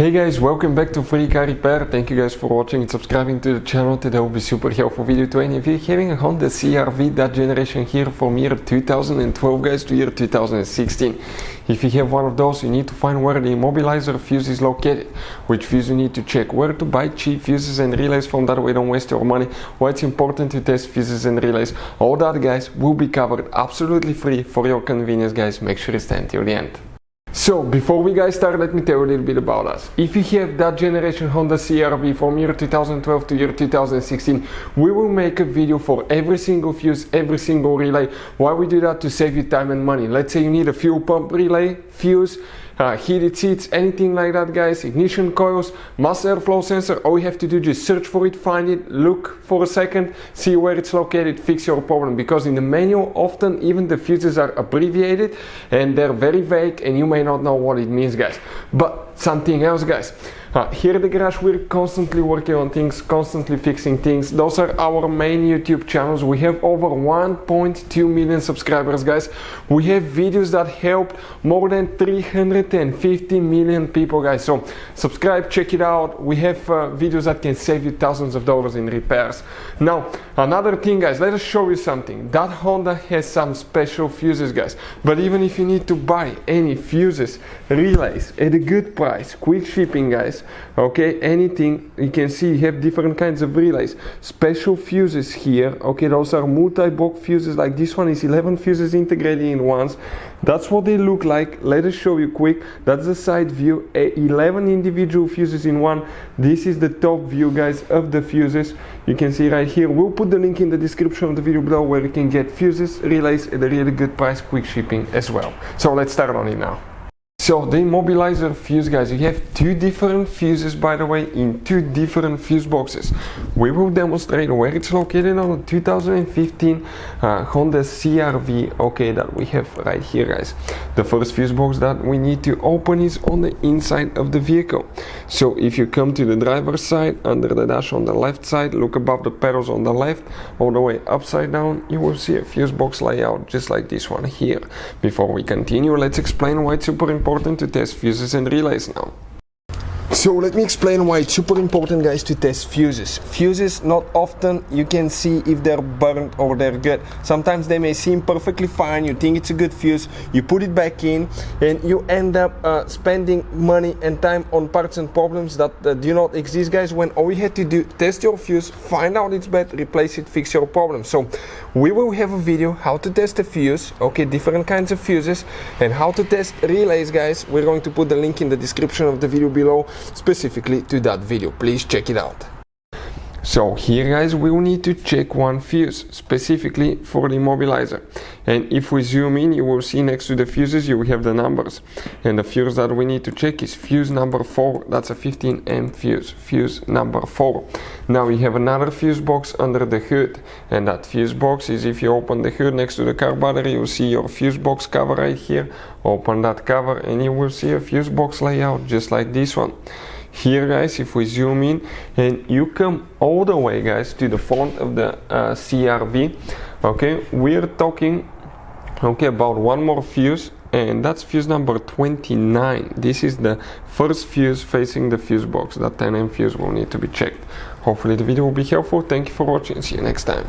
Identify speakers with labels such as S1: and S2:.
S1: Hey guys, welcome back to Free Car Repair. Thank you guys for watching and subscribing to the channel. Today will be super helpful video to any of you having a Honda CRV, that generation here from year 2012 guys to year 2016. If you have one of those, you need to find where the Immobilizer fuse is located, which fuse you need to check, where to buy cheap fuses and relays from, that way don't waste your money, why it's important to test fuses and relays. All that guys will be covered absolutely free for your convenience guys. Make sure you stay until the end. So, before we guys start, let me tell you a little bit about us. If you have that generation Honda CRV from year 2012 to year 2016, we will make a video for every single fuse, every single relay. Why we do that? To save you time and money. Let's say you need a fuel pump relay, fuse, heated seats, anything like that guys, ignition coils, mass airflow sensor. All you have to do is just search for it, find it, look for a second, see where it's located, fix your problem, because in the manual often even the fuses are abbreviated and they're very vague and you may not know what it means guys. But something else guys, here at the garage we're constantly working on things, constantly fixing things. Those are our main YouTube channels. We have over 1.2 million subscribers guys. We have videos that helped more than 350 million people guys. So subscribe, check it out. We have videos that can save you thousands of dollars in repairs. Now another thing guys, let us show you something. That Honda has some special fuses guys, but even if you need to buy any fuses, relays at a good price, quick shipping guys, okay, anything, you can see you have different kinds of relays, special fuses here, okay, those are multi-block fuses. Like this one is 11 fuses integrated in once. That's what they look like. Let us show you quick. That's the side view, 11 individual fuses in one. This is the top view guys of the fuses. You can see right here. We'll put the link in the description of the video below where you can get fuses, relays at a really good price, quick shipping as well. So let's start on it now. So the Immobilizer fuse guys, you have two different fuses by the way in two different fuse boxes. We will demonstrate where it's located on the 2015 Honda CRV, okay, that we have right here guys. The first fuse box that we need to open is on the inside of the vehicle. So if you come to the driver's side, under the dash on the left side, look above the pedals on the left, all the way upside down, you will see a fuse box layout just like this one here. Before we continue, let's explain why it's super important to test fuses and relays now. So let me explain why it's super important guys to test fuses. Fuses, not often you can see if they're burnt or they're good. Sometimes they may seem perfectly fine, you think it's a good fuse, you put it back in and you end up spending money and time on parts and problems that do not exist guys, when all you had to do, test your fuse, find out it's bad, replace it, fix your problem. So we will have a video how to test a fuse, okay, different kinds of fuses, and how to test relays guys. We're going to put the link in the description of the video below specifically to that video. Please check it out. So here guys, we will need to check one fuse specifically for the Immobilizer, and if we zoom in you will see next to the fuses you will have the numbers, and the fuse that we need to check is fuse number 4. That's a 15 amp fuse, fuse number 4. Now we have another fuse box under the hood, and that fuse box is, if you open the hood next to the car battery, you will see your fuse box cover right here. Open that cover and you will see a fuse box layout just like this one. Here guys, if we zoom in and you come all the way guys to the front of the CRV, okay, we're talking okay about one more fuse, and that's fuse number 29. This is the first fuse facing the fuse box. That 10 amp fuse will need to be checked. Hopefully the video will be helpful. Thank you for watching, see you next time.